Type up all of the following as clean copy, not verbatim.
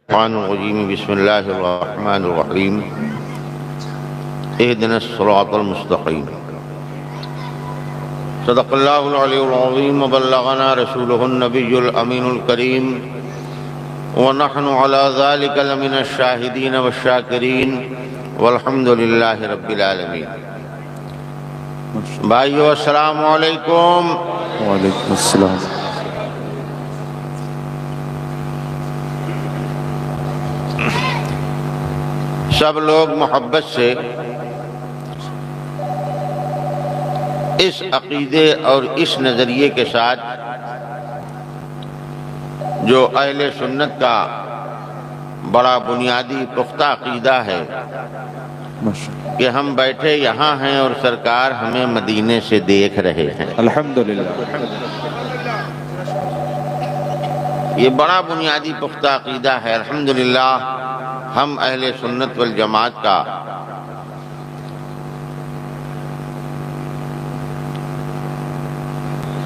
الرحمن الرجیم بسم اللہ الرحمن الرحیم اهدنا الصراط المستقیم صدق اللہ العلی العظیم وبلغنا رسوله النبی الامین الکریم ونحن على ذلك لمن الشاہدین والشاکرین والحمد للہ رب العالمین۔ بھائیو السلام علیکم۔ وعلیکم السلام۔ سب لوگ محبت سے اس عقیدے اور اس نظریے کے ساتھ جو اہل سنت کا بڑا بنیادی پختہ عقیدہ ہے کہ ہم بیٹھے یہاں ہیں اور سرکار ہمیں مدینے سے دیکھ رہے ہیں، الحمدللہ، یہ بڑا بنیادی پختہ عقیدہ ہے۔ الحمدللہ ہم اہل سنت والجماعت کا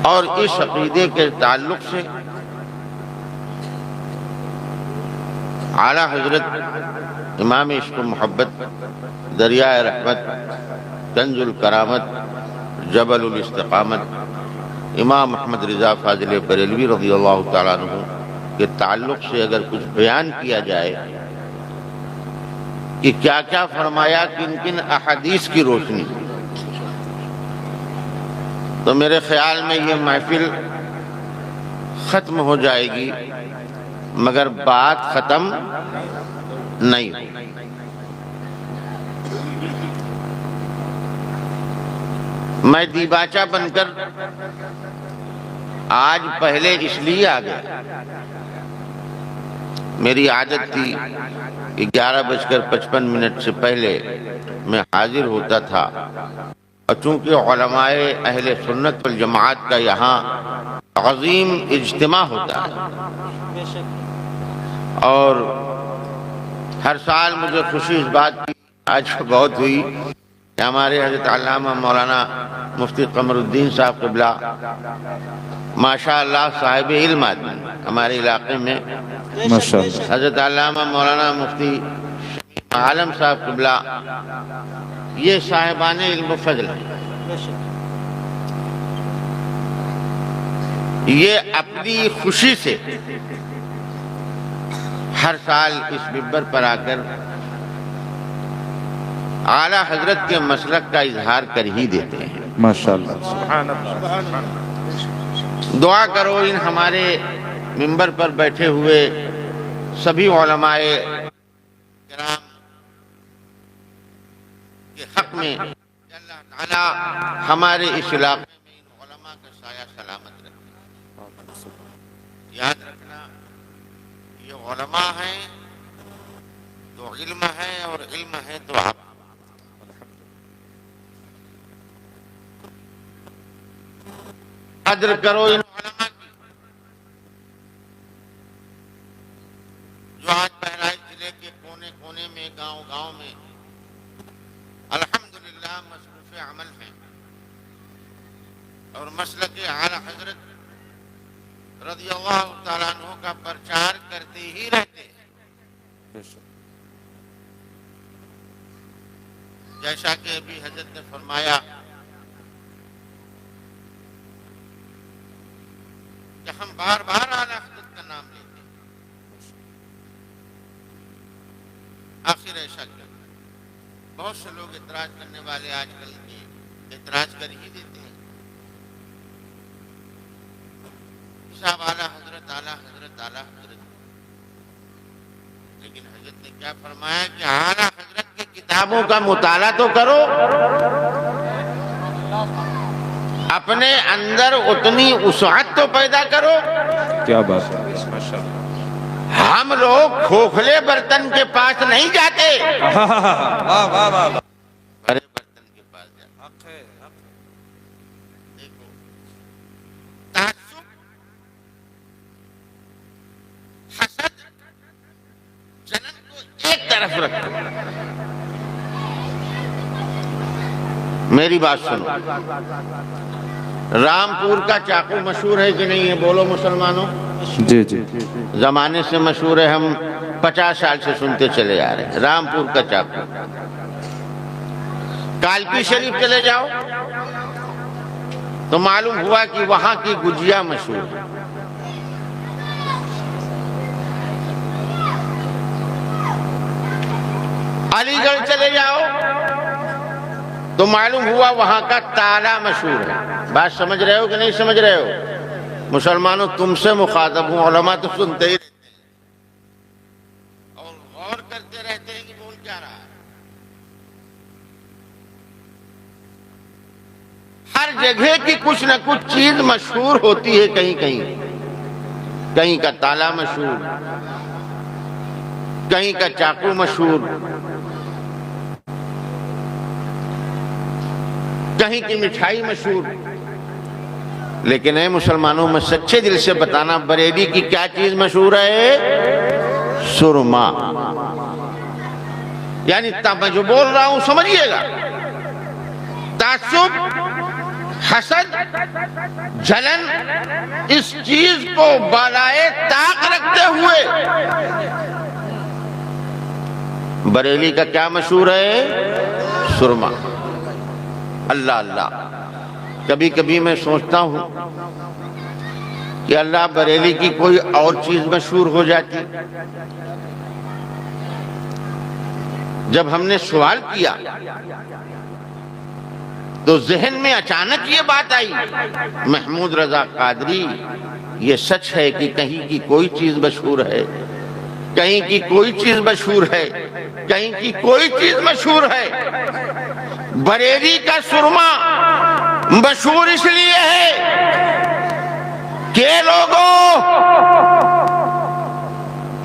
اور اس عقیدے کے تعلق سے اعلیٰ حضرت امام عشق و محبت، دریائے رحمت، کنز الکرامت، جبل الاستقامت، امام محمد رضا فاضل بریلوی رضی اللہ تعالیٰ عنہ کے تعلق سے اگر کچھ بیان کیا جائے کہ کیا کیا فرمایا کن کن احادیث کی روشنی، تو میرے خیال میں یہ محفل ختم ہو جائے گی مگر بات ختم نہیں ہوگی۔ میں دیباچہ بن کر آج پہلے اس لیے آ گیا، میری عادت تھی 11:55 سے پہلے میں حاضر ہوتا تھا، اور چونکہ علماء اہل سنت والجماعت کا یہاں عظیم اجتماع ہوتا ہے اور ہر سال مجھے خوشی اس بات کی آج بہت ہوئی کہ ہمارے حضرت علامہ مولانا مفتی قمر الدین صاحب قبلہ ماشاءاللہ صاحب علم آدمی ہمارے علاقے میں، حضرت علامہ مولانا مفتی عالم صاحب قبلہ یہ صاحبان علم و فضل ہیں، یہ اپنی خوشی سے ہر سال اس منبر پر آ کر اعلیٰ حضرت کے مسلک کا اظہار کر ہی دیتے ہیں۔ ماشاءاللہ، دعا کرو ان ہمارے منبر پر بیٹھے ہوئے سبھی علماء کرام کے حق میں کہ اللہ تعالی ہمارے اس علاقے میں ان علماء کا سایہ سلامت رکھے۔ یاد رکھنا یہ علماء ہیں تو علم ہے اور علم ہے تو آپ، قدر کرو ان علماء کی جو آج بہرائچ ضلع کے کونے کونے میں، گاؤں گاؤں میں الحمدللہ مصروف عمل ہیں اور مسلک اعلیٰ حضرت رضی اللہ تعالیٰ عنہ کا پرچار کرتے ہی رہتے ہیں، جیسا کہ ابھی حضرت نے فرمایا کہ ہم بار بار اعلیٰ حضرت کا نام لیتے ہیں، آخر ایسا کیا؟ بہت سے لوگ اعتراض کرنے والے آج کل کے اعتراض کر ہی دیتے ہیں، صاحب اعلیٰ حضرت اعلیٰ حضرت اعلیٰ حضرت، لیکن حضرت نے کیا فرمایا کہ اعلیٰ حضرت کی کتابوں کا مطالعہ تو کرو، اپنے اندر اتنی وسعت تو پیدا کرو۔ کیا بات ہے، ہم لوگ کھوکھلے برتن کے پاس نہیں جاتے، بڑے برتن کے پاس جاتے۔ دیکھو تعصب، حسد، جلن کو ایک طرف رکھو، میری بات سنو، رامپور کا چاقو مشہور ہے کہ نہیں ہے؟ بولو مسلمانوں، جی جی، زمانے سے مشہور ہے، ہم 50 سال سے سنتے چلے آ رہے ہیں، رامپور کا چاقو۔ کالپی شریف چلے جاؤ تو معلوم ہوا کہ وہاں کی گجیا مشہور ہے۔ علی گڑھ چلے جاؤ تو معلوم ہوا وہاں کا تالا مشہور ہے۔ بات سمجھ رہے ہو کہ نہیں سمجھ رہے ہو؟ مسلمانوں تم سے مخاطب ہوں، علماء تو سنتے ہی رہتے ہیں اور غور کرتے رہتے ہیں کہ بول کیا رہا ہے۔ ہر جگہ کی کچھ نہ کچھ چیز مشہور ہوتی ہے، کہیں کہیں کہیں کا تالا مشہور، کہیں کا چاقو مشہور، کہیں کی مٹھائی مشہور۔ لیکن اے مسلمانوں، میں سچے دل سے بتانا، بریلی کی کیا چیز مشہور ہے؟ سرما۔ یعنی میں جو بول رہا ہوں سمجھیے گا، تعصب، حسد، جلن، اس چیز کو بالائے طاق رکھتے ہوئے بریلی کا کیا مشہور ہے؟ سرما۔ اللہ اللہ، کبھی کبھی میں سوچتا ہوں کہ اللہ بریلی کی کوئی اور چیز مشہور ہو جاتی۔ جب ہم نے سوال کیا تو ذہن میں اچانک یہ بات آئی، محمود رضا قادری، یہ سچ ہے کہ کہیں کی کوئی چیز مشہور ہے، کہیں کی کوئی چیز مشہور ہے، کہیں کی کوئی چیز مشہور ہے۔ بریلی کا سرما مشہور اس لیے ہے کہ لوگوں،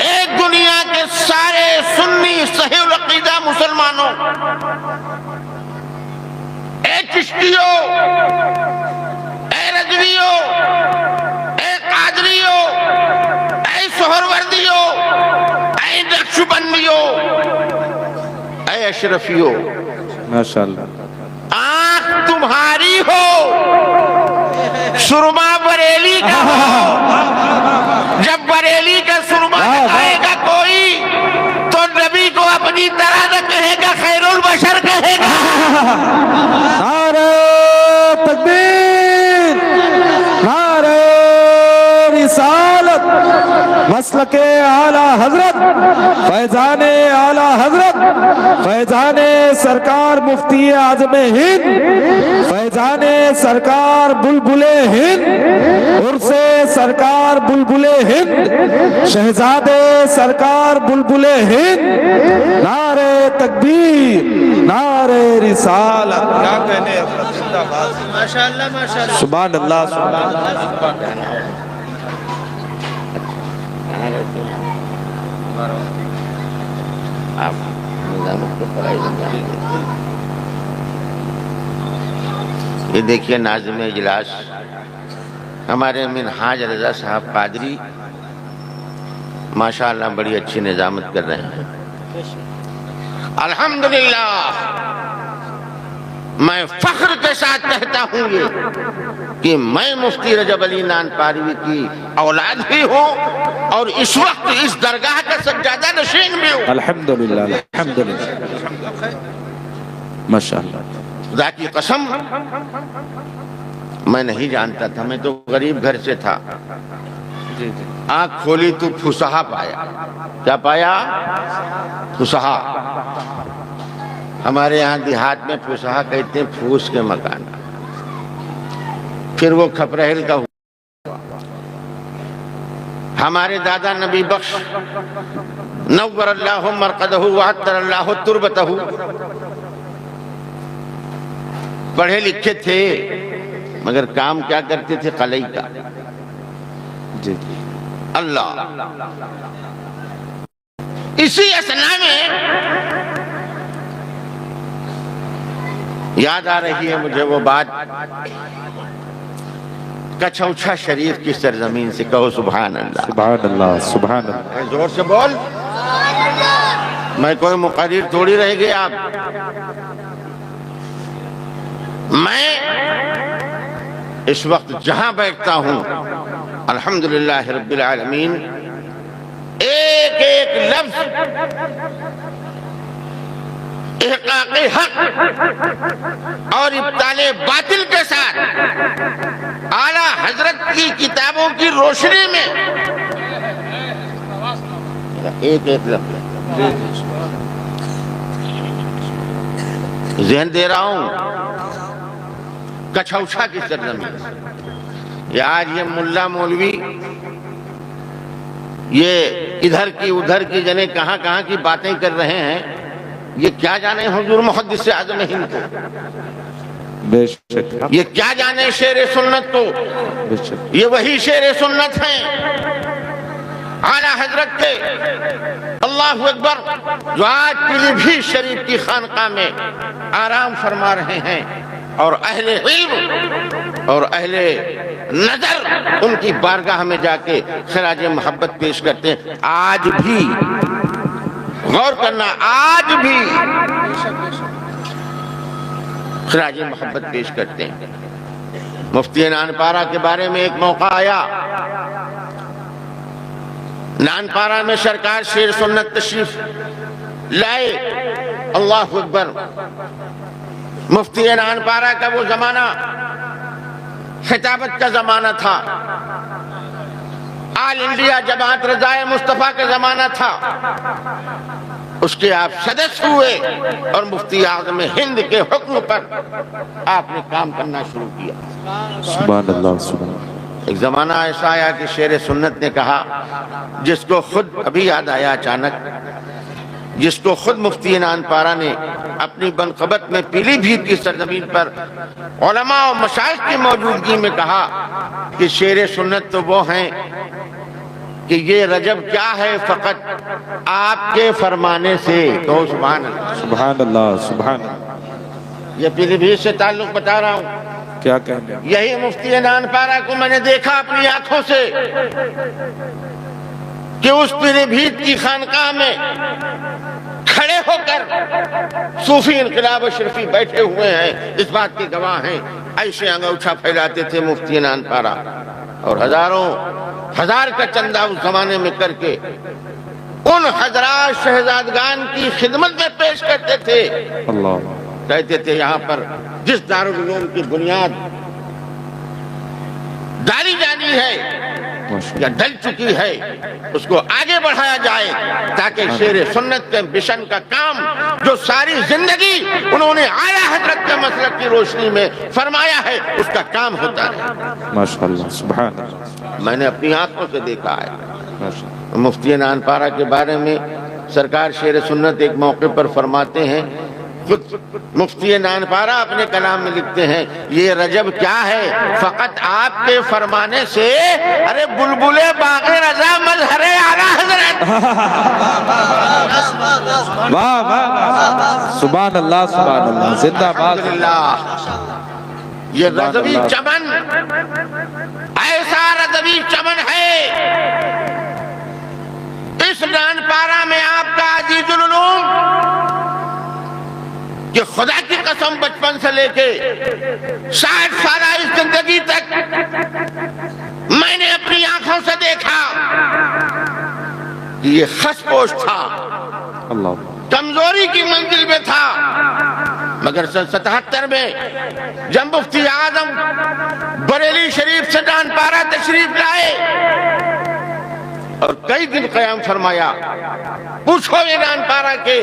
ایک دنیا کے سارے سنی صحیح العقیدہ مسلمانوں، اے چشتیوں، اے رضویوں، اے قادریوں، اے سہروردیوں، اے نقشبندیوں، اے اشرفیوں، ماشاءاللہ، آنکھ تمہاری ہو، سرما بریلی کا ہو۔ جب بریلی کا سرما کھائے گا کوئی تو نبی کو اپنی طرح نہ کہے گا، خیر البشر کہے گا۔ نعرہ تکبیر، نعرہ رسالت، مسلک اعلی حضرت فیضان اعلی حضرت فیضان سرکار مفتی اعظم ہند، فیضان سرکار بلبل ہند، عرس سرکار بلبل ہند، شہزادے سرکار بلبل ہند، نعرہ تکبیر، نعرہ رسالت۔ کیا کہنے ماشاءاللہ ماشاءاللہ، سبحان اللہ سبحان اللہ۔ یہ دیکھیے ناظم اجلاس ہمارے منہاج رضا صاحب قادری، ماشاءاللہ بڑی اچھی نظامت کر رہے ہیں۔ الحمدللہ، میں فخر کے ساتھ کہتا ہوں یہ کہ میں مفتی رجب علی نانپاروی کی اولاد بھی ہوں اور اس وقت اس درگاہ کا سجادہ نشین بھی ہوں۔ الحمدللہ، الحمدللہ، ماشاءاللہ۔ خدا کی قسم میں نہیں جانتا تھا، میں تو غریب گھر سے تھا۔ آنکھ کھولی تو پھسہا پایا۔ کیا پایا؟ پھسہا۔ ہمارے یہاں دیہات میں پھسہا کہتے ہیں پھوس کے مکان، پھر وہ کھپرہل کا ہوا۔ ہمارے دادا نبی بخش نور اللہ مرقدہ وعطر اللہ تربتہ پڑھے لکھے تھے، مگر کام کیا کرتے تھے؟ قلعی کا۔ جی اللہ، اسی اثنا میں یاد آ رہی ہے مجھے وہ بات، کچھوچھا شریف کی سرزمین سے، کہو سبحان اللہ، سبحان اللہ، سبحان اللہ۔ زور سے بول، میں کوئی مقرر تھوڑی رہ گیا۔ آپ میں اس وقت جہاں بیٹھتا ہوں الحمدللہ رب العالمین، ایک ایک ایک لفظ احقاق حق اور ابطال باطل کے ساتھ اعلیٰ حضرت کی کتابوں کی روشنی میں ایک ایک لفظ ذہن دے رہا ہوں کچھوچا کی سرزمین یہ آج یہ ملا مولوی یہ ادھر کی ادھر کی جنے کہاں کہاں کی باتیں کر رہے ہیں یہ کیا جانے حضور محدث اعظم ہند کو بے شک یہ کیا جانے شیر سنت کو بے شک یہ وہی شیر سنت ہیں اعلیٰ حضرت کے اللہ اکبر جو آج پیلی بھیت شریف کی خانقاہ میں آرام فرما رہے ہیں اور اہل علم اور اہل نظر ان کی بارگاہ میں جا کے خراج محبت پیش کرتے ہیں آج بھی غور کرنا آج بھی خراج محبت پیش کرتے ہیں مفتی نانپارہ کے بارے میں ایک موقع آیا نانپارہ میں سرکار شیر سنت تشریف لائے اللہ اکبر مفتی نانپارہ کا وہ زمانہ خطابت کا زمانہ تھا آل انڈیا جماعت رضائے مصطفیٰ کا زمانہ تھا اس کے آپ صدر ہوئے اور مفتی اعظم ہند کے حکم پر آپ نے کام کرنا شروع کیا سبحان اللہ سبحان اللہ ایک زمانہ ایسا آیا کہ شیر سنت نے کہا جس کو خود ابھی یاد آیا اچانک جس کو خود مفتی نانپارہ نے اپنی بنقبت میں پیلی بھیت کی سرزمین پر علماء و مشائخ کی موجودگی میں کہا کہ شیر سنت تو وہ ہیں کہ یہ رجب کیا ہے فقط آپ کے فرمانے سے تو سبحان اللہ سبحان اللہ سبحان اللہ یہ پیلی بھیت سے تعلق بتا رہا ہوں کیا کہنے یہی مفتی نانپارہ کو میں نے دیکھا اپنی آنکھوں سے کہ اس پیلی بھیت کی خانقاہ میں کھڑے ہو کر صوفی انقلاب اشرفی بیٹھے ہوئے ہیں اس بات کے گواہ ہیں ایسے انگوچھا پھیلاتے تھے مفتی نانپارہ اور ہزاروں ہزار کا چندہ اس زمانے میں کر کے ان حضرات شہزادگان کی خدمت میں پیش کرتے تھے اللہ کہتے تھے یہاں پر جس دارالعلوم کی بنیاد ڈالی جانی ہے یا ڈل چکی ہے اس کو آگے بڑھایا جائے تاکہ شیر سنت کے مشن کا کام جو ساری زندگی انہوں نے اعلیٰ حضرت کے مسلک کی روشنی میں فرمایا ہے اس کا کام ہوتا رہے ماشاءاللہ سبحان اللہ میں نے اپنی آنکھوں سے دیکھا ہے ماشاءاللہ مفتی نانپارہ کے بارے میں سرکار شیر سنت ایک موقع پر فرماتے ہیں خود مفتی نانپارہ اپنے کلام میں لکھتے ہیں یہ رجب کیا ہے فقط آپ کے فرمانے سے ارے بلبلے باغ رضا مظہر اعلیٰ حضرت واہ واہ سبحان اللہ زندہ باد الحمدللہ یہ رضوی چمن ایسا رضوی چمن ہے اس نانپارہ میں آپ کا عزیز العلوم کہ خدا کی قسم بچپن سے لے کے 60 سالہ اس زندگی تک میں نے اپنی آنکھوں سے دیکھا کہ یہ خس پوش تھا اللہ کمزوری کی منزل میں تھا مگر سن 77 میں جب مفتی اعظم بریلی شریف سے نانپارہ تشریف لائے اور کئی دن قیام فرمایا پوچھو یہ نانپارہ کے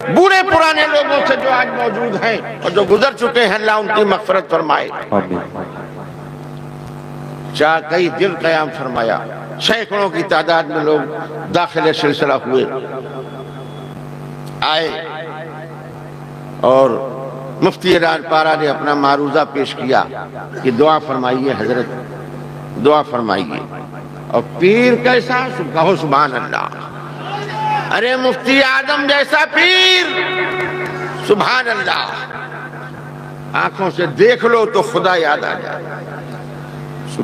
بوڑھے پرانے لوگوں سے جو آج موجود ہیں اور جو گزر چکے ہیں اللہ ان کی مغفرت فرمائے چاہ کئی دن قیام فرمایا سینکڑوں کی تعداد میں لوگ داخل سلسلہ ہوئے آئے اور مفتی نانپارہ نے اپنا معروضہ پیش کیا کہ دعا فرمائیے حضرت دعا فرمائیے اور پیر کیسا کہو سبحان اللہ ارے مفتی اعظم جیسا پیر سبحان اللہ آنکھوں سے دیکھ لو تو خدا یاد آ جائے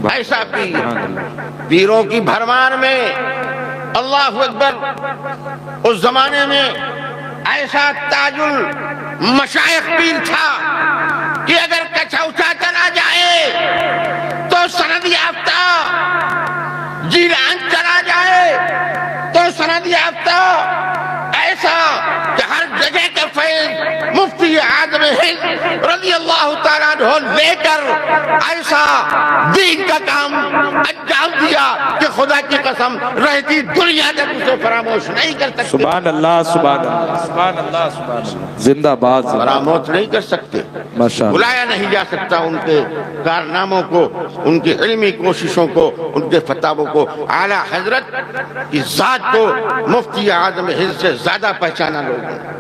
ایسا پیر پیروں کی بھرمار میں اللہ اکبر اس زمانے میں ایسا تاج المشائخ پیر تھا کہ اگر کچھوچا چلا جائے تو سند یافتہ جیلان چلا جائے تو سند یافتہ ایسا کہ ہر جگہ کا فیض مفتی اعظم ہند رضی اللہ تعالیٰ عنہ لے کر ایسا دین کا کام انجام دیا کہ خدا کی قسم رہتی دنیا تک اسے فراموش نہیں کر سکتے. سبحان اللہ سبحان اللہ سبحان اللہ سبحان اللہ زندہ باد فراموش نہیں کر سکتے, ماشاءاللہ بلایا نہیں جا سکتا ان کے کارناموں کو, ان کی علمی کوششوں کو, ان کے فتاووں کو. اعلیٰ حضرت کی ذات کو مفتی اعظم ہند سے زیادہ پہچانا لوگوں نے.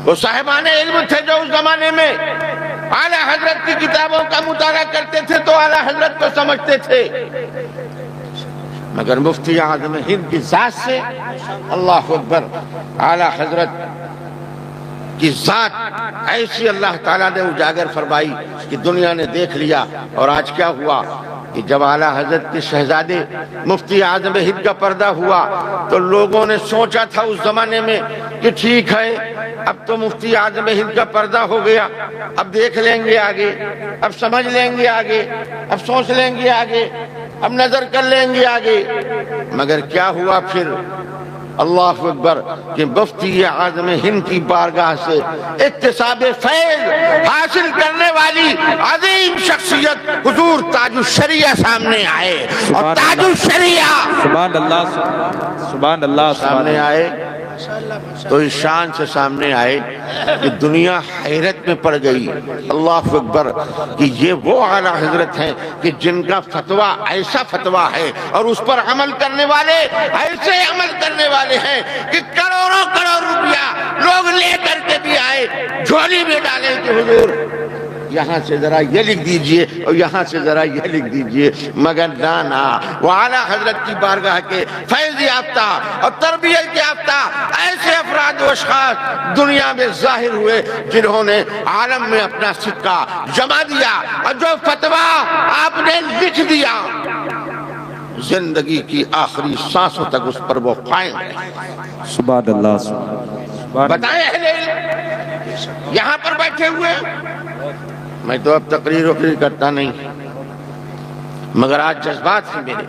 وہ صاحبان علم تھے جو اس زمانے میں اعلیٰ حضرت کی کتابوں کا مطالعہ کرتے تھے تو اعلیٰ حضرت کو سمجھتے تھے, مگر مفتی اعظم ہند کی ذات سے اللہ اکبر اعلیٰ حضرت کی ذات ایسی اللہ تعالیٰ نے اجاگر فرمائی کہ دنیا نے دیکھ لیا. اور آج کیا ہوا کہ جب اعلیٰ حضرت کے شہزادے مفتی اعظم ہند کا پردہ ہوا تو لوگوں نے سوچا تھا اس زمانے میں کہ ٹھیک ہے اب تو مفتی اعظم ہند کا پردہ ہو گیا, اب دیکھ لیں گے آگے, اب سمجھ لیں گے آگے, اب سوچ لیں گے آگے, اب نظر کر لیں گے آگے. مگر کیا ہوا پھر اللہ اکبر کہ مفتی اعظم ہند کی بارگاہ سے اکتساب فیض حاصل کرنے والی عظیم شخصیت حضور تاج الشریعہ سامنے آئے. اور تاج الشریعہ سبحان اللہ سبحان اللہ سامنے آئے تو اس شان سے سامنے آئے کہ دنیا حیرت میں پڑ گئی. اللہ اکبر کہ یہ وہ اعلیٰ حضرت ہیں کہ جن کا فتویٰ ایسا فتویٰ ہے اور اس پر عمل کرنے والے ایسے عمل کرنے والے ہیں کہ کروڑوں کروڑ روپیہ لوگ لے کر کے بھی آئے, جھولی میں ڈالے کہ حضور یہاں سے ذرا یہ لکھ دیجئے اور یہاں سے ذرا یہ لکھ دیجئے. مگر نانا وہ اعلیٰ حضرت کی بارگاہ کے فیض یافتہ اور تربیت یافتہ ایسے افراد و اشخاص دنیا میں ظاہر ہوئے جنہوں نے عالم میں اپنا صدقہ جمع دیا, اور جو فتویٰ آپ نے لکھ دیا زندگی کی آخری سانسوں تک اس پر وہ قائم ہے. سبحان اللہ بتائیں اہل علم یہاں پر بیٹھے ہوئے, میں تو اب تقریر وقریر کرتا نہیں مگر آج جذبات ہیں میرے,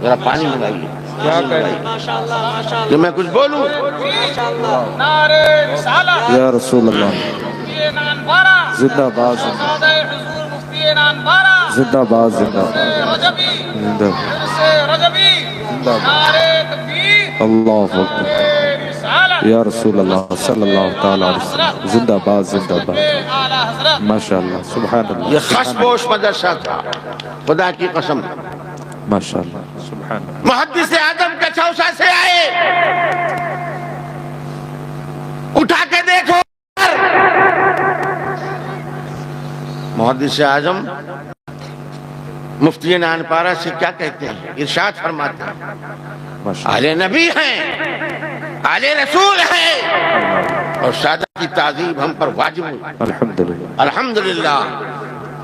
ذرا پانی منگائیے کہ میں کچھ بولوں. یا رسول اللہ زندہ باد زندہ باد زندہ اللہ اکبر یا رسول اللہ صلی اللہ تعالی علیہ وسلم زندہ باد زندہ باد ماشاءاللہ سبحان اللہ. یہ خشبوش مدرسہ تھا خدا کی قسم. ماشاءاللہ سبحان اللہ. محدث اعظم کا چوسا سے آئے, اٹھا کے دیکھو محدث اعظم مفتی نانپارہ سے کیا کہتے ہیں, ارشاد فرماتے ہیں اہل نبی ہیں, اہل رسول ہیں, اور سادہ کی تعظیم ہم پر واجب ہے. الحمدللہ الحمدللہ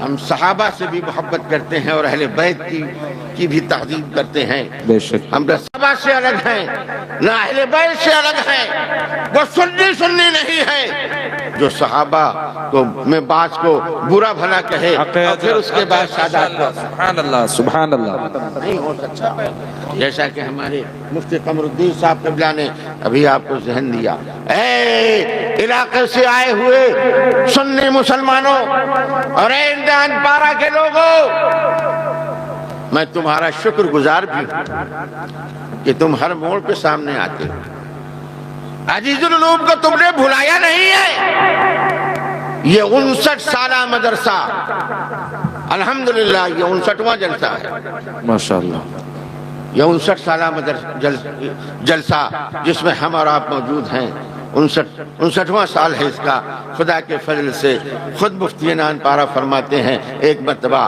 ہم صحابہ سے بھی محبت کرتے ہیں اور اہل بیت کی بھی تعظیم کرتے ہیں. بے شک ہم صحابہ سے الگ ہیں نہ اہل بیت سے الگ ہیں. وہ سنی نہیں ہے جو صحابہ کو میں بعض کو برا بھلا کہے اور پھر اس کے بعد سادات کو. سبحان اللہ سبحان اللہ. نہیں ہو سکتا, جیسا کہ ہمارے مفتی قمر الدین صاحب قبلہ نے ابھی آپ کو ذہن دیا. اے علاقے سے آئے ہوئے سنی مسلمانوں اور اے نانپارہ کے لوگوں, میں تمہارا شکر گزار بھی ہوں کہ تم ہر موڑ پہ سامنے آتے ہو. عزیز العلوم کو تم نے بھلایا نہیں ہے. یہ 59 سالہ مدرسہ الحمدللہ یہ 59واں جلسہ ہے ماشاءاللہ. یہ 59 سالہ جلسہ جس میں ہم اور آپ موجود ہیں. 59واں سال ہے اس کا. خدا کے فضل سے خود مفتی نانپارہ فرماتے ہیں ایک مرتبہ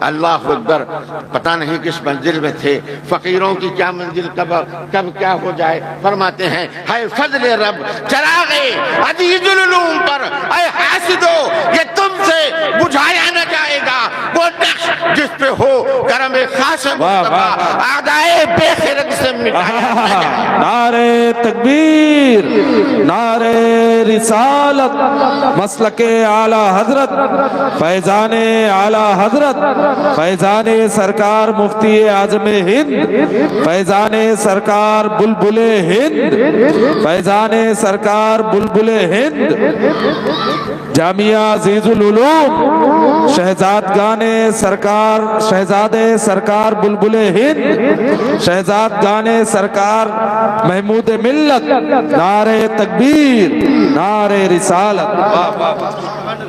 اللہ اکبر پتہ نہیں کس منزل میں تھے, فقیروں کی کیا منزل کب کیا ہو جائے, فرماتے ہیں ہے فضل رب چراغ عزیز العلوم پر اے حاسدو یہ تم سے بجھایا نہ جائے گا, وہ نقش جس پہ ہو کرم خاص مصطفیٰ اعدائے بے خیرت سے مٹایا نہ جائے. نعرہ تکبیر نعرے رسالت مسلک اعلی حضرت فیضان اعلی حضرت فیضان سرکار مفتی اعظم ہند فیضان سرکار بلبل ہند فیضان سرکار بلبل ہند جامعہ عزیز العلوم شہزادگان سرکار شہزادے سرکار بلبل ہند شہزادگان سرکار محمود ملت نعرہ تکبیر نعرہ رسالت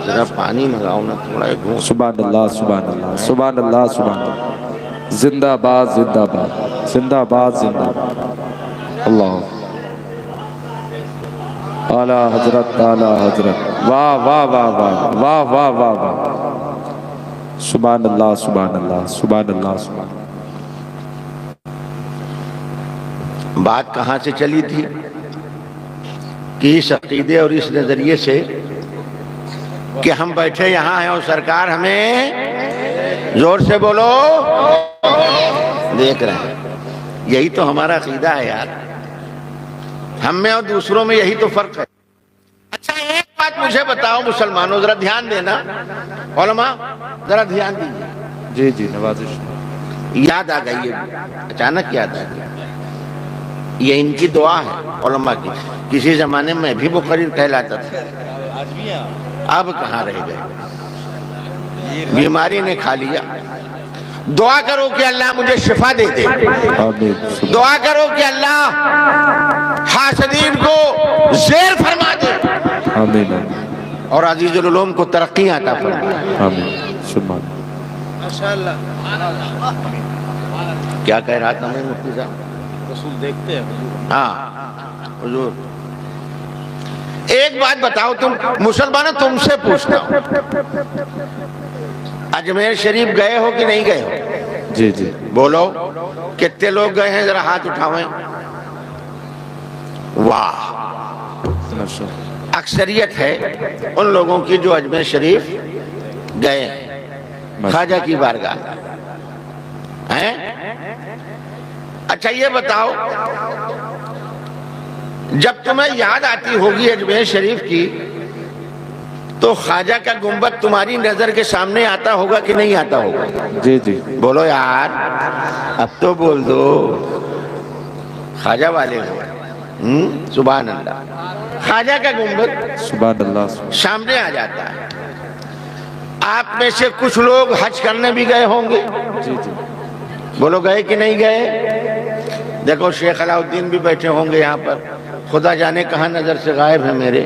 ذرا پانی منگاؤ نا تھوڑا گھوم سبحان اللہ سبحان اللہ سبحان اللہ سبحان اللہ زندہ باد زندہ باد زندہ باد زندہ باد اللہ اعلیٰ حضرت اعلیٰ حضرت واہ واہ واہ واہ واہ واہ واہ واہ سبحان اللہ سبحان اللہ سبحان اللہ سبحان اللہ بات کہاں سے چلی تھی کہ اس عقیدے اور اس نظریے سے کہ ہم بیٹھے یہاں ہیں اور سرکار ہمیں زور سے بولو دیکھ رہے ہیں. یہی تو ہمارا عقیدہ ہے یار. ہم میں اور دوسروں میں یہی تو فرق ہے. اچھا ایک بات مجھے بتاؤ مسلمانوں, ذرا دھیان دینا علماء, ذرا دھیان دیجیے. جی جی نوازش یاد آ گئی ہے, اچانک یاد آ گئی. یہ ان کی دعا ہے علماء کی. کسی زمانے میں بھی مقرر کہلاتا تھا, اب کہاں رہ گئے, بیماری نے کھا لیا. دعا کرو کہ اللہ مجھے شفا دے دے, آمین دعا کرو کہ اللہ حاسدین کو زیر فرما دے آمین اور عزیز العلوم کو ترقی عطا فرما. آمین سبحان کیا کہہ رہا تھا میں مفتی صاحب؟ رسول دیکھتے ہیں ہاں حضور. ایک بات بتاؤ, تم مسلمانوں تم سے پوچھتا ہوں, اجمیر شریف گئے ہو کہ نہیں گئے ہو؟ جی جی بولو کتنے لوگ گئے ہیں, ذرا ہاتھ اٹھاویں. واہ, اکثریت ہے ان لوگوں کی جو اجمیر شریف گئے ہیں خواجہ کی بارگاہ ہیں. اچھا یہ بتاؤ, جب تمہیں یاد آتی ہوگی اجمیر شریف کی تو خواجہ کا گنبد تمہاری نظر کے سامنے آتا ہوگا کہ نہیں آتا ہوگا؟ جی جی بولو یار, اب تو بول دو. خواجہ والے ہو, سبحان اللہ. خواجہ کا گنبد سبحان اللہ سامنے آ جاتا ہے. آپ میں سے کچھ لوگ حج کرنے بھی گئے ہوں گے, جی جی بولو گئے کہ نہیں گئے؟ دیکھو شیخ علاؤالدین بھی بیٹھے ہوں گے یہاں پر, خدا جانے کہاں نظر سے غائب ہے میرے.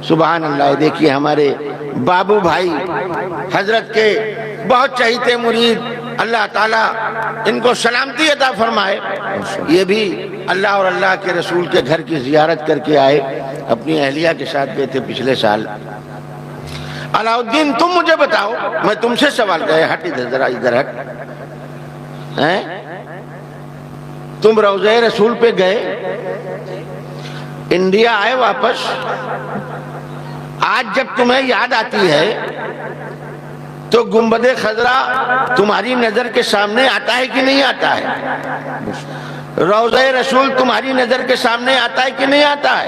سبحان اللہ. دیکھیے ہمارے بابو بھائی حضرت کے بہت چہیتے مرید, اللہ تعالیٰ ان کو سلامتی عطا فرمائے. یہ بھی اللہ اور اللہ کے رسول کے گھر کی زیارت کر کے آئے, اپنی اہلیہ کے ساتھ گئے تھے پچھلے سال. علاؤالدین تم مجھے بتاؤ, میں تم سے سوال گئے, ہٹ ادھر ذرا, ادھر ہٹ. تم روضہ رسول پہ گئے, انڈیا آئے واپس, آج جب تمہیں یاد آتی ہے تو گنبد خضرا تمہاری نظر کے سامنے آتا ہے کہ نہیں آتا ہے؟ روضہ رسول تمہاری نظر کے سامنے آتا ہے کہ نہیں آتا ہے؟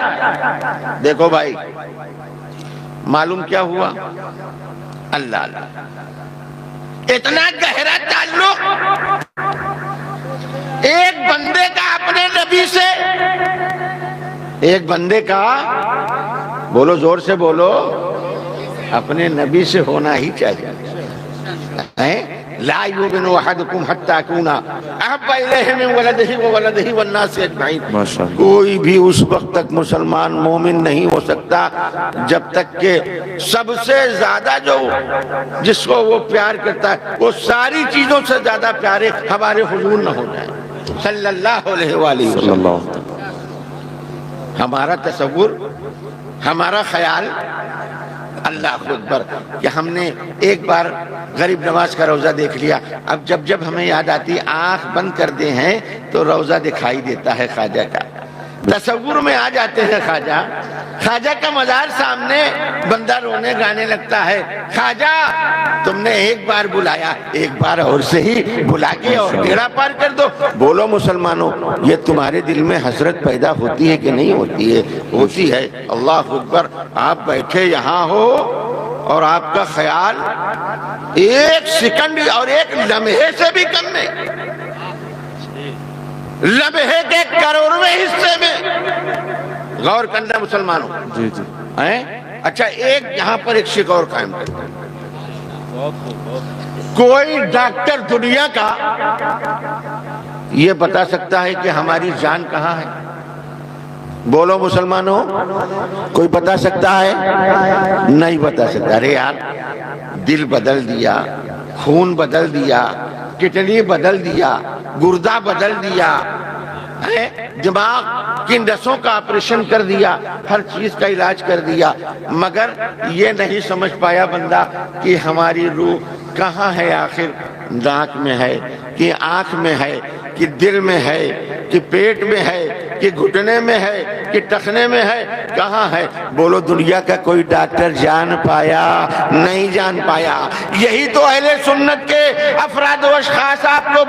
دیکھو بھائی, معلوم کیا ہوا؟ اللہ اللہ, اتنا گہرا تعلق ایک بندے کا اپنے نبی سے, ایک بندے کا, بولو زور سے بولو, اپنے نبی سے ہونا ہی چاہیے. لا یؤمن احدکم حتی اکون احب الیہ من ولدہ وولدہ والناس اجمعین. کوئی بھی اس وقت تک مسلمان مومن نہیں ہو سکتا جب تک کہ سب سے زیادہ جو جس کو وہ پیار کرتا ہے وہ ساری چیزوں سے زیادہ پیارے ہمارے حضور نہ ہو جائیں صلی اللہ علیہ وآلہ وسلم. ہمارا تصور, ہمارا خیال, اللہ اکبر, کہ ہم نے ایک بار غریب نواز کا روضہ دیکھ لیا, اب جب ہمیں یاد آتی آنکھ بند کرتے ہیں تو روضہ دکھائی دیتا ہے خواجہ کا, تصور میں آ جاتے ہیں خواجہ. خواجہ کا مزار سامنے بندہ رونے گانے لگتا ہے، خواجہ تم نے ایک بار بلایا، ایک بار اور سے ہی بلا کے اور بیڑا پار کر دو۔ بولو مسلمانوں، یہ تمہارے دل میں حسرت پیدا ہوتی ہے کہ نہیں ہوتی ہے؟ ہوتی ہے۔ اللہ اکبر، آپ بیٹھے یہاں ہو اور آپ کا خیال ایک سیکنڈ اور ایک لمحے سے بھی کم میں، لمحے کے کروڑویں حصے میں، غور کرنا مسلمانوں۔ جی جی اچھا، ایک یہاں پر ایک شک اور قائم کرتا ہے۔ کوئی ڈاکٹر دنیا کا یہ بتا سکتا ہے کہ ہماری جان کہاں ہے؟ بولو مسلمانوں، کوئی بتا سکتا ہے؟ نہیں بتا سکتا۔ ارے یار، دل بدل دیا، خون بدل دیا، کڈنی بدل دیا، گردہ بدل دیا، دماغ کی نسوں کا آپریشن کر دیا، ہر چیز کا علاج کر دیا، مگر یہ نہیں سمجھ پایا بندہ کہ ہماری روح کہاں ہے آخر؟ ناک میں ہے کہ آنکھ میں ہے کہ دل میں ہے کہ پیٹ میں ہے کہ گھٹنے میں ہے کہ ٹخنے میں ہے؟ کہاں ہے؟ بولو، دنیا کا کوئی ڈاکٹر جان پایا؟ نہیں جان پایا۔ یہی تو اہل سنت کے افراد و اشخاص آپ کو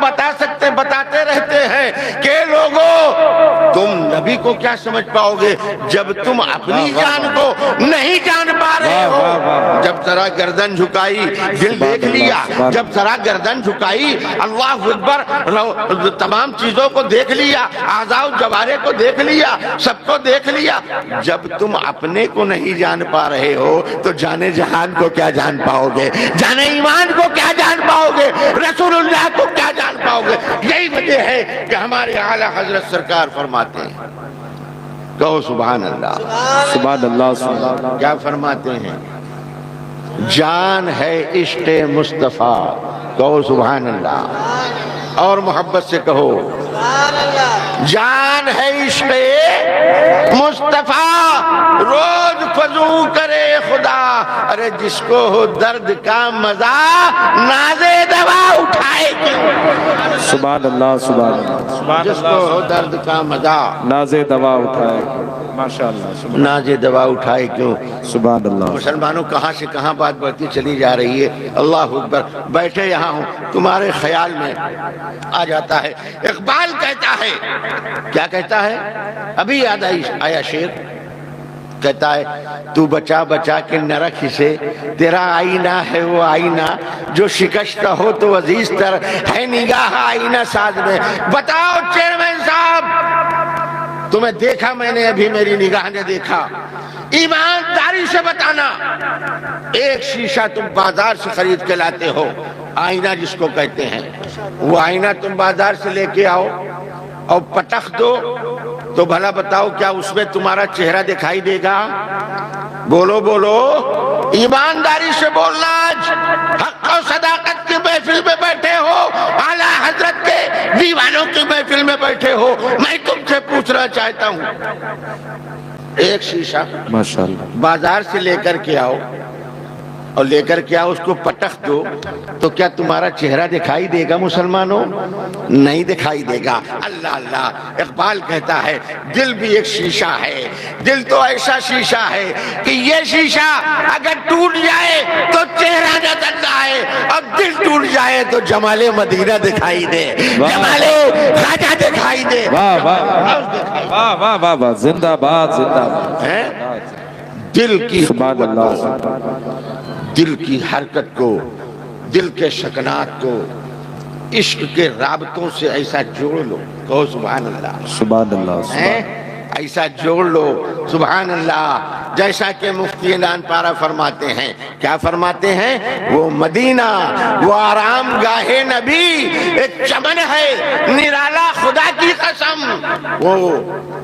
بتاتے رہتے ہیں کہ لوگوں، تم نبی کو کیا سمجھ پاؤ گے جب تم اپنی جان کو نہیں جان پا رہے ہو؟ جب ذرا گردن جھکائی، دل دیکھ لیا، جب ذرا گردن جھکائی، اللہ اکبر، تمام چیزوں کو دیکھ لیا، اعضاء و جوارح کو دیکھ لیا، سب کو دیکھ لیا، جب تم اپنے کو نہیں جان پا رہے ہو تو جانے جہان کو کیا جان پاؤ گے؟ جانے ایمان کو کیا جان پاؤ گے؟ رسول اللہ کو کیا جان پاؤ گے؟ یہی وجہ ہے کہ ہمارے اعلیٰ حضرت سرکار فرماتے ہیں، کہو سبحان اللہ، سبحان اللہ، سبحان اللہ۔ کیا فرماتے ہیں؟ جان ہے عشق مصطفیٰ، کہو سبحان اللہ، اور محبت سے کہو جان ہے عشق مصطفیٰ، روز فضو کرے خدا، ارے جس کو ہو درد کا مزہ نازے دوا اٹھائے کیوں؟ سبحان اللہ، سبحان اللہ، جس کو ہو درد کا مزہ نازے دوا اٹھائے، ماشاءاللہ، نازے دوا اٹھائے کیوں؟ سبحان اللہ۔ مسلمانوں، کہاں سے کہاں بات بڑھتی چلی جا رہی ہے۔ اللہ اکبر، بیٹھے یہاں ہوں، تمہارے خیال میں آ جاتا ہے۔ اقبال کہتا ہے، کیا کہتا ہے؟ ابھی یاد آیا شعر، کہتا ہے تو بچا بچا کے نہ رکھ اسے، تیرا آئینہ ہے وہ آئینہ جو شکستہ ہو تو عزیز تر ہے نگاہ آئینہ ساز میں۔ بتاؤ چیئرمین صاحب، تمہیں دیکھا میں نے ابھی، میری نگاہ نے دیکھا، ایمانداری سے بتانا، ایک شیشہ تم بازار سے خرید کے لاتے ہو، آئینہ جس کو کہتے ہیں، وہ آئینہ تم بازار سے لے کے آؤ اور پٹخ دو تو بھلا بتاؤ کیا اس میں تمہارا چہرہ دکھائی دے گا؟ بولو بولو، ایمانداری سے بولنا۔ آج حق و صداقت کی محفل میں بیٹھے ہو، اعلیٰ حضرت کے دیوانوں کی محفل میں بیٹھے ہو، میں تم سے پوچھنا چاہتا ہوں، ایک شیشہ ماشاءاللہ بازار سے لے کر کے آؤ اور لے کر کے آؤ، اس کو پٹخ دو تو کیا تمہارا چہرہ دکھائی دے گا مسلمانوں؟ نہیں دکھائی دے گا۔ اللہ اللہ، اقبال کہتا ہے دل بھی ایک شیشہ ہے، دل تو ایسا شیشہ ہے کہ یہ شیشہ اگر ٹوٹ جائے تو چہرہ نظر نہ آئے، اور دل ٹوٹ جائے تو جمال مدینہ دکھائی دے، جمال خواجہ دکھائی دے۔ واہ واہ واہ واہ واہ واہ، زندہ باد، زندہ باد۔ دل کی سبحان اللہ، دل کی حرکت کو، دل کے سکنات کو عشق کے رابطوں سے ایسا جوڑ لو، کہو سبحان اللہ، سبحان اللہ، ایسا جوڑ لو، سبحان اللہ، جیسا کہ مفتی اعلان پارا فرماتے ہیں۔ کیا فرماتے ہیں؟ وہ مدینہ، وہ آرام گاہ نبی ایک چمن ہے نرالا خدا کی قسم،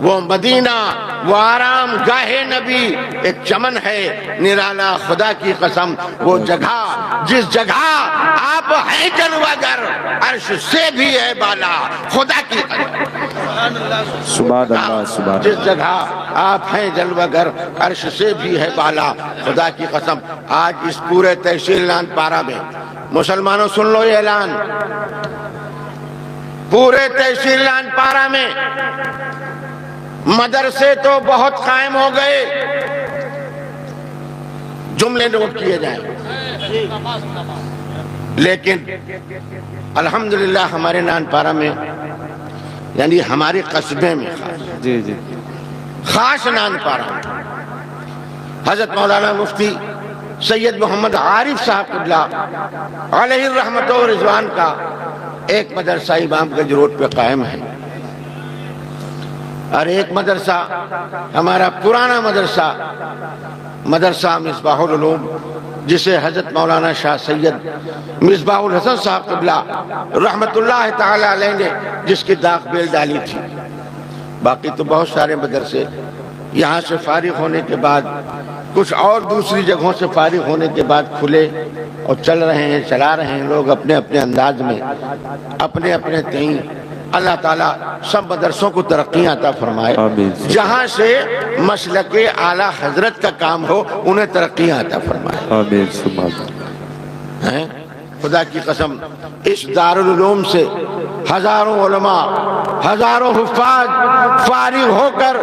وہ مدینہ، وہ آرام گاہ نبی ایک چمن ہے نرالا خدا کی قسم، وہ جگہ جس جگہ آپ ہیں جلوہ گر، عرش سے بھی ہے بالا خدا کی قسم، سبحان اللہ، سبحان اللہ۔ جس جگہ آپ ہیں جلوہ گر، عرش سے بھی ہے بالا خدا کی قسم۔ آج اس پورے تحصیل نان پارا میں، مسلمانوں سن لو یہ اعلان، پورے تحصیل نان پارا میں مدرسے تو بہت قائم ہو گئے، جملے نوٹ کیے جائیں. لیکن الحمدللہ ہمارے نان پارہ میں یعنی ہمارے قصبے میں جی جی خاص نان پارہ حضرت مولانا مفتی سید محمد عارف صاحب قبلہ علیہ الرحمت و رضوان کا ایک مدرسہ امام گنج روڈ پہ قائم ہے، اور ایک مدرسہ ہمارا پرانا مدرسہ مصباح العلوم، جسے حضرت مولانا شاہ سید مصباح الحسن صاحب قبلہ رحمت اللہ تعالی علیہ نے جس کی داغ بیل ڈالی تھی. باقی تو بہت سارے مدرسے یہاں سے فارغ ہونے کے بعد کچھ اور دوسری جگہوں سے فارغ ہونے کے بعد کھلے اور چلا رہے ہیں لوگ اپنے اپنے انداز میں، اپنے اپنے تئیں. اللہ تعالیٰ سب مدرسوں کو ترقی عطا فرمائے. جہاں سے مسلک اعلیٰ حضرت کا کام ہو انہیں ترقی عطا فرمائے. آمین. خدا کی قسم اس دارالعلوم سے ہزاروں علماء، ہزاروں حفاظ فارغ ہو کر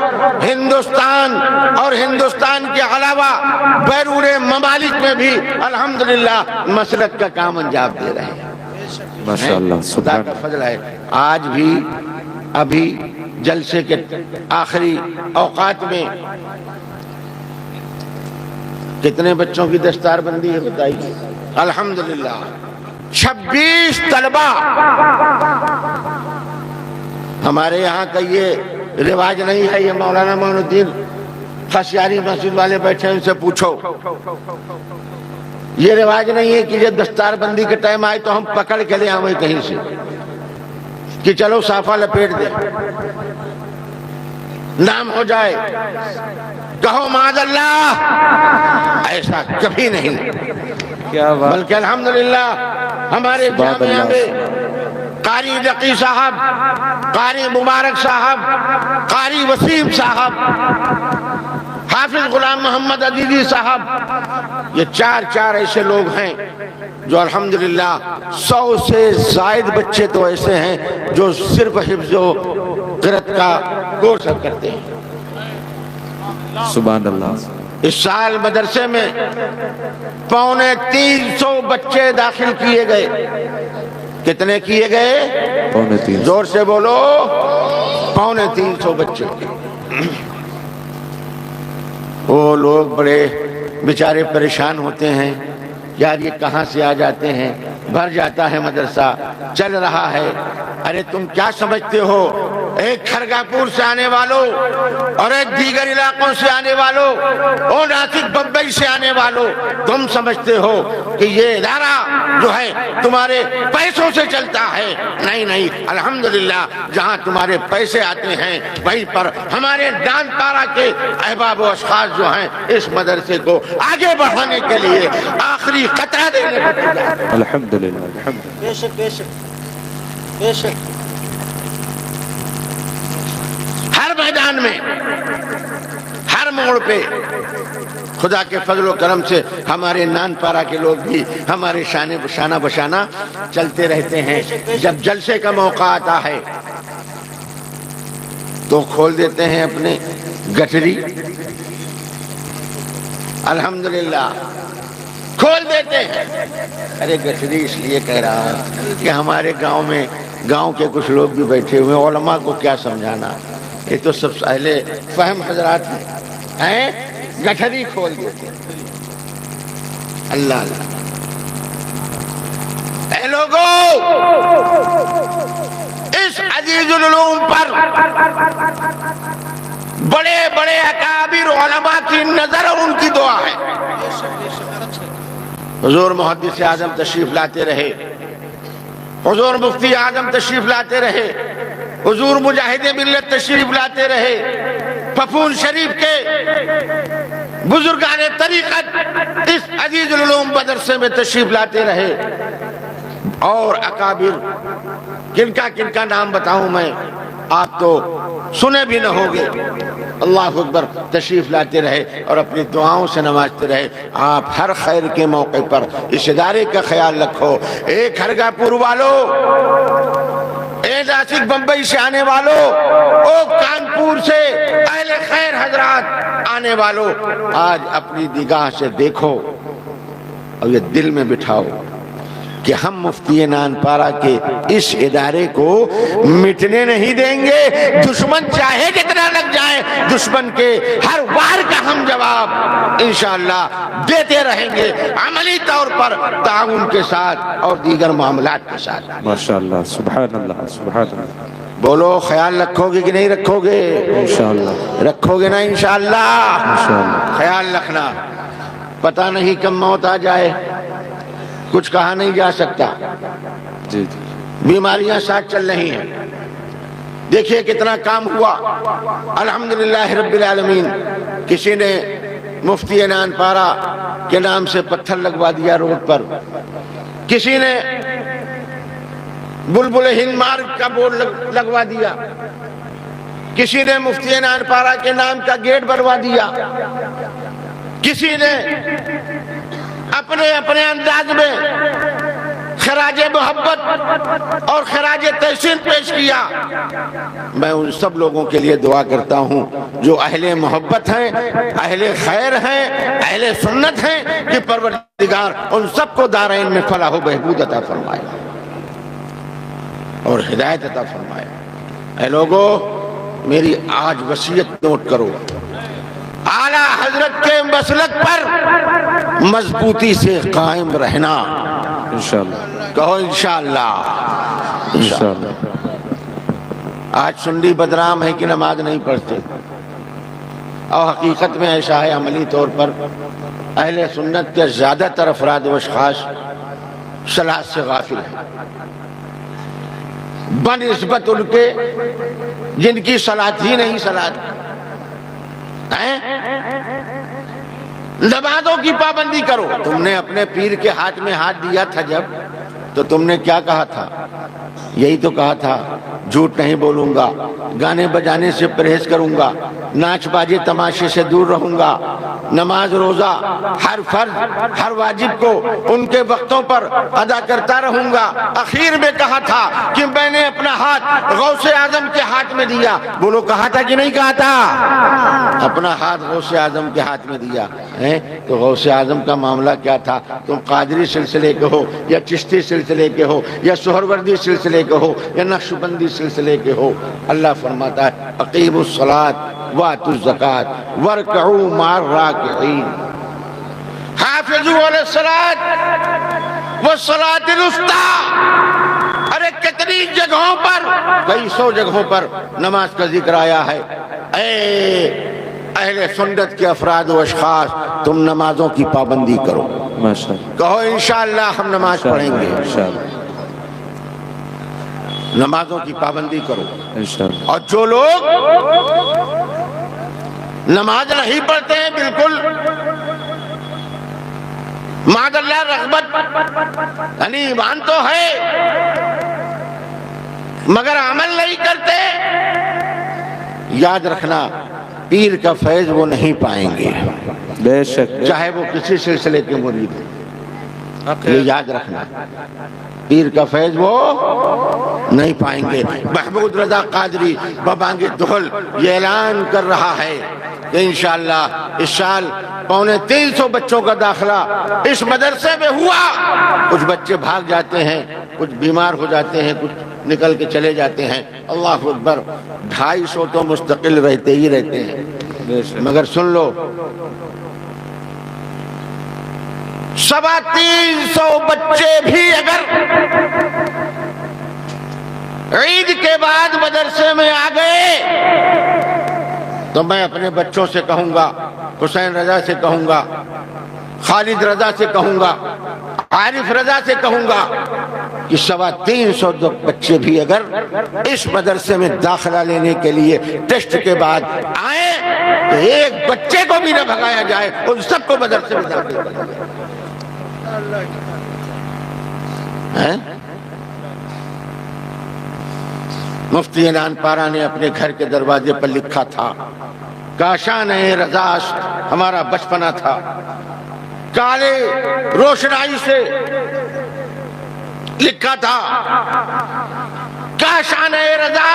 ہندوستان اور ہندوستان کے علاوہ بیرون ممالک میں بھی الحمدللہ مسلک کا کام انجام دے رہے ہیں. ماشاءاللہ خدا کا فضل ہے. آج بھی ابھی جلسے کے آخری اوقات میں کتنے بچوں کی دستار بندی ہے بتائیے؟ الحمدللہ 26 طلبہ. ہمارے یہاں کا یہ رواج نہیں ہے. یہ مولانا معین الدین خشیاری مسجد والے بیٹھے ہیں، ان سے پوچھو. یہ رواج نہیں ہے کہ یہ دستار بندی کے ٹائم آئے تو ہم پکڑ کے لے آئیں کہیں سے کہ چلو صافہ لپیٹ دیں، نام ہو جائے، کہو معاذ اللہ. ایسا کبھی نہیں، بلکہ الحمدللہ ہمارے جامعہ میں قاری نقی صاحب، قاری مبارک صاحب، قاری وسیم صاحب، حافظ غلام محمد عزیزی صاحب، یہ چار ایسے لوگ ہیں جو الحمدللہ 100 سے زائد بچے تو ایسے ہیں جو صرف حفظ و قرأت کا کورس کرتے ہیں. سبحان اللہ. اس سال مدرسے میں 350 بچے داخل کیے گئے. کتنے کیے گئے؟ 350. زور سے بولو. 350 بچے. وہ لوگ بڑے بیچارے پریشان ہوتے ہیں، یار یہ کہاں سے آ جاتے ہیں، بھر جاتا ہے مدرسہ، چل رہا ہے. ارے تم کیا سمجھتے ہو، ایک کھرگاپور سے آنے والوں اور ایک دیگر علاقوں سے آنے والوں اور ناسک بمبئی سے آنے والوں، تم سمجھتے ہو کہ یہ ادارہ جو ہے تمہارے پیسوں سے چلتا ہے؟ نہیں، الحمدللہ جہاں تمہارے پیسے آتے ہیں وہیں پر ہمارے نان پارہ کے احباب و اشخاص جو ہیں اس مدرسے کو آگے بڑھانے کے لیے آخری قطرہ دینے کو. الحمدللہ. بے شک بے شک بے شک. ہر میدان میں، ہر موڑ پہ خدا کے فضل و کرم سے ہمارے نان پارہ کے لوگ بھی ہمارے شانہ بشانہ چلتے رہتے ہیں. جب جلسے کا موقع آتا ہے تو کھول دیتے ہیں اپنے گٹھری. الحمدللہ کھول دیتے ہیں. ارے گٹھری اس لیے کہہ رہا ہوں کہ ہمارے گاؤں کے کچھ لوگ بھی بیٹھے ہوئے، علماء کو کیا سمجھانا، یہ تو سب اہل فہم حضرات ہیں. گٹھری کھول دیتے ہیں. اللہ اے لوگوں، اس عزیز العلوم پر بڑے بڑے اکابر علماء کی نظر اور ان کی دعا ہے. حضور محدث اعظم تشریف لاتے رہے، حضور مفتی اعظم تشریف لاتے رہے، حضور مجاہد ملت تشریف لاتے رہے، پھپھون شریف کے بزرگان طریقت اس عزیز العلوم مدرسے میں تشریف لاتے رہے. اور اکابر کن کا نام بتاؤں میں، آپ تو سنے بھی نہ ہوگے. اللہ اکبر، تشریف لاتے رہے اور اپنی دعاؤں سے نوازتے رہے. آپ ہر خیر کے موقع پر اس ادارے کا خیال رکھو. ایک کھرگاپور والوں، اے ناسک بمبئی سے آنے والوں، او کانپور سے اہل خیر حضرات آنے والوں آج اپنی نگاہ سے دیکھو اور یہ دل میں بٹھاؤ کہ ہم مفتی نانپارہ کے اس ادارے کو مٹنے نہیں دیں گے. دشمن چاہے جتنا لگ جائے, دشمن کے ہر وار کا ہم جواب انشاءاللہ دیتے رہیں گے, عملی طور پر تعاون کے ساتھ اور دیگر معاملات کے ساتھ. ماشاءاللہ, سبحان اللہ, سبحان اللہ. بولو خیال رکھو گے کہ نہیں رکھو گے؟ انشاءاللہ رکھو گے نا انشاءاللہ؟ انشاءاللہ. خیال رکھنا, پتہ نہیں کب موت آ جائے, کچھ کہا نہیں جا سکتا. جی جی بیماریاں ساتھ چل رہی ہیں. دیکھیے کتنا کام ہوا الحمدللہ رب العالمین. کسی نے مفتی نانپارہ کے نام سے پتھر لگوا دیا روڈ پر, کسی نے بلبل ہند مارگ کا بورڈ لگوا دیا, کسی نے مفتی نانپارہ کے نام کا گیٹ بنوا دیا, کسی نے اپنے اپنے انداز میں خراج محبت اور خراج تحسین پیش کیا. میں ان سب لوگوں کے لیے دعا کرتا ہوں جو اہل محبت ہیں, اہل خیر ہیں, اہل سنت ہیں, کہ پروردگار ان سب کو دارین میں فلاح و بہبود عطا فرمائے اور ہدایت عطا فرمائے. اے لوگو, میری آج وصیت نوٹ کرو, اعلیٰ حضرت کے مسلک پر مضبوطی سے قائم رہنا. انشاءاللہ, کہو انشاءاللہ. انشاءاللہ. آج سنی بدنام ہے کہ نماز نہیں پڑھتے, اور حقیقت میں ایسا ہے. عملی طور پر اہل سنت کے زیادہ تر افراد و اشخاص صلاۃ سے غافل ہیں, بنسبت ان کے جن کی صلاۃ ہی نہیں. صلاۃ نمازوں کی پابندی کرو. تم نے اپنے پیر کے ہاتھ میں ہاتھ دیا تھا جب, تو تم نے کیا کہا تھا؟ یہی تو کہا تھا, جھوٹ نہیں بولوں گا, گانے بجانے سے پرہیز کروں گا, ناچ بازی تماشے سے دور رہوں گا, نماز روزہ ہر فرض ہر واجب کو ان کے وقتوں پر ادا کرتا رہوں گا. اخیر میں کہا تھا کہ میں نے اپنا ہاتھ غوث اعظم کے ہاتھ میں دیا. بولو کہا تھا کہ نہیں کہا تھا؟ اپنا ہاتھ غوث اعظم کے ہاتھ میں دیا. تو غوث اعظم کا معاملہ کیا تھا؟ تم قادری سلسلے کے ہو یا چشتی سلسلے کے ہو یا سہروردی سلسلے کے ہو یا نقشبندی سلسلے کے ہو, اللہ فرماتا ہے اقیموا الصلاۃ وآتوا الزکاۃ وارکعوا مع الراکعین. حافظوا علی الصلاۃ والصلاۃ الوسطیٰ. ارے کتنی جگہوں پر, کئی سو جگہوں پر نماز کا ذکر آیا ہے. اے اہل سنت کے افراد و اشخاص, تم نمازوں کی پابندی کرو. ماشاءاللہ. کہو انشاءاللہ ہم نماز پڑھیں گے. انشاءاللہ, نمازوں کی پابندی کرو. انشاءاللہ. اور جو لوگ نماز نہیں پڑھتے ہیں, بالکل معاذ اللہ رغبت, یعنی ایمان تو ہے مگر عمل نہیں کرتے, یاد رکھنا پیر کا فیض وہ نہیں پائیں گے, بے شک, چاہے وہ کسی سلسلے کے مرید ہیں. یہ یاد رکھنا, پیر کا فیض وہ نہیں پائیں گے. محمود رضا قادری ببانگ دہل یہ اعلان کر رہا ہے کہ انشاءاللہ اس سال 350 بچوں کا داخلہ اس مدرسے میں ہوا. کچھ بچے بھاگ جاتے ہیں, کچھ بیمار ہو جاتے ہیں, کچھ نکل کے چلے جاتے ہیں. اللہ اکبر, 250 تو مستقل رہتے ہی رہتے ہیں. مگر سن لو, 350 بچے بھی اگر عید کے بعد مدرسے میں آ گئے تو میں اپنے بچوں سے کہوں گا, حسین رضا سے کہوں گا, خالد رضا سے کہوں گا, عارف رضا سے کہوں گا کہ 350 بچے بھی اگر اس مدرسے میں داخلہ لینے کے لیے ٹیسٹ کے بعد آئیں تو ایک بچے کو بھی نہ بھگایا جائے, ان سب کو مدرسے میں داخل کیا جائے. مفتی نانپارہ نے اپنے گھر کے دروازے پر لکھا تھا, کاشان رضا ہمارا بچپنا تھا, کالے روشنائی سے لکھا تھا, کاشان رضا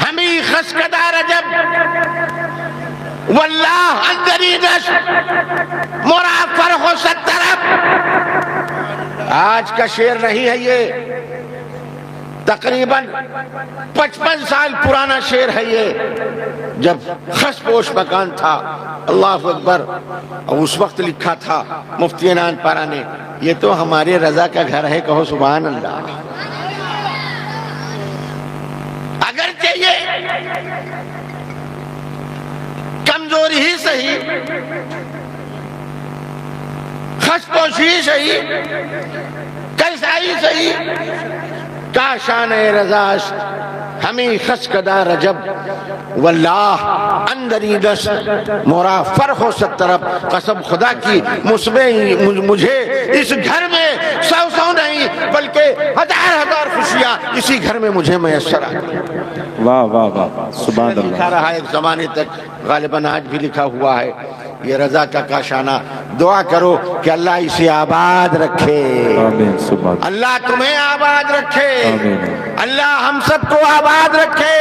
ہمیں خسکدہ رجب واللہ اندری دش مرافر ہو سترف. آج کا شعر نہیں ہے یہ، تقریباً 55 سال پرانا شعر ہے یہ، جب خس پوش مکان تھا. اللہ اکبر. اور اس وقت لکھا تھا مفتی نان پارا نے. یہ تو ہمارے رضا کا گھر ہے، کہو سبحان اللہ. اگرچہ یہ کمزوری ہی صحیح، خس پوشی صحیح، کیسائی صحیح، کا شان رضا است ہمیں خس کدا رجب. واللہ اندری دس مورا فرخ و سترف. قسم خدا کی مجھے اس گھر میں 100 نہیں بلکہ 1000 خوشیاں اسی گھر میں مجھے میسر آتی. واہ واہ واہ سبحان اللہ. لکھا رہا ہے ایک زمانے تک، غالباً آج بھی لکھا ہوا ہے یہ رضا کا کاشانہ. دعا کرو کہ اللہ اسے آباد رکھے. آمین. سبحان اللہ تمہیں آباد رکھے. آمین. اللہ ہم سب کو آباد رکھے.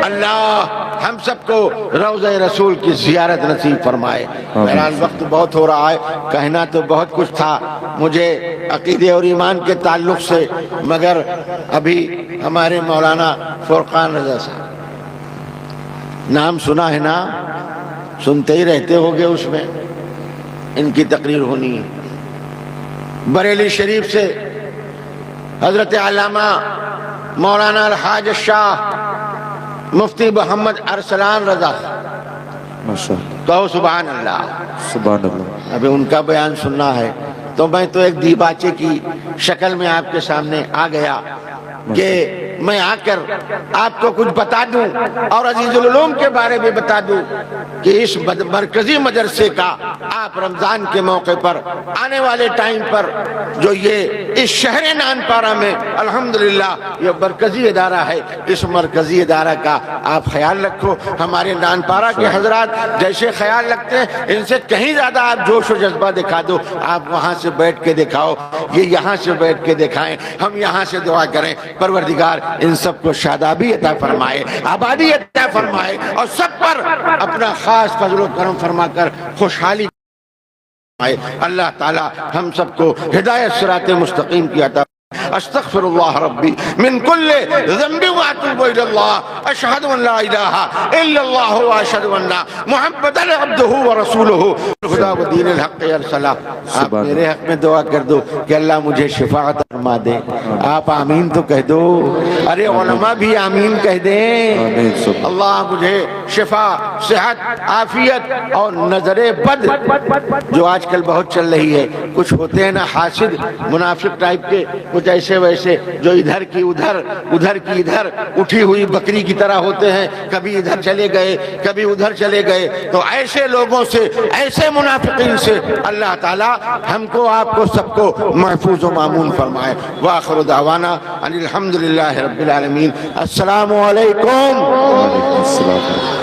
اللہ ہم سب کو روضہ رسول کی زیارت نصیب فرمائے. بہرحال وقت بہت ہو رہا ہے، کہنا تو بہت کچھ تھا مجھے عقیدے اور ایمان کے تعلق سے، مگر ابھی ہمارے مولانا فرقان رضا صاحب نام سنا ہے نا، سنتے ہی رہتے ہوگے، اس میں ان کی تقریر ہونی ہے. بریلی شریف سے حضرت علامہ مولانا الحاج شاہ مفتی محمد ارسلان رضا، ماشاء اللہ. کہو سبحان اللہ. سبحان اللہ. ابھی ان کا بیان سننا ہے تو میں تو ایک دیباچے کی شکل میں آپ کے سامنے آ گیا کہ میں آ کر آپ کو کچھ بتا دوں اور عزیز العلوم کے بارے میں بتا دوں کہ اس مرکزی مدرسے کا آپ رمضان کے موقع پر آنے والے ٹائم پر جو یہ اس شہر نانپارہ میں الحمدللہ یہ مرکزی ادارہ ہے، اس مرکزی ادارہ کا آپ خیال رکھو. ہمارے نانپارہ کے حضرات جیسے خیال رکھتے ہیں ان سے کہیں زیادہ آپ جوش و جذبہ دکھا دو. آپ وہاں سے بیٹھ کے دکھاؤ، یہ یہاں سے بیٹھ کے دکھائیں، ہم یہاں سے دعا کریں پروردگار ان سب کو شادابی عطا فرمائے، آبادی عطا فرمائے اور سب پر اپنا خاص فضل و کرم فرما کر خوشحالی فرمائے. اللہ تعالی ہم سب کو ہدایت صراط مستقیم کی عطا. استغفر اللہ ربی من کل ذنب واتوب الی اللہ. اشہد ان لا الہ الا اللہ واشہد ان محمدا عبدہ ورسولہ خدا و دین الحق ارسلہ. آپ میرے حق میں دعا کر دو کہ اللہ مجھے شفاعت فرما دے. آپ آمین تو کہہ دو، ارے علماء بھی آمین کہہ دیں. اللہ مجھے شفا، صحت، عافیت اور نظر بد جو آج کل بہت چل رہی ہے. کچھ ہوتے ہیں نا حاسد منافق ٹائپ کے، کچھ ایسے ویسے جو ادھر کی ادھر ادھر کی ادھر اٹھی ہوئی بکری کی طرح ہوتے ہیں، کبھی ادھر چلے گئے کبھی ادھر چلے گئے. تو ایسے لوگوں سے، ایسے منافقین سے اللہ تعالی ہم کو آپ کو سب کو محفوظ و مامون فرمائے. وآخر دعوانا ان الحمدللہ رب العالمین. السلام علیکم. وعلیکم السلام.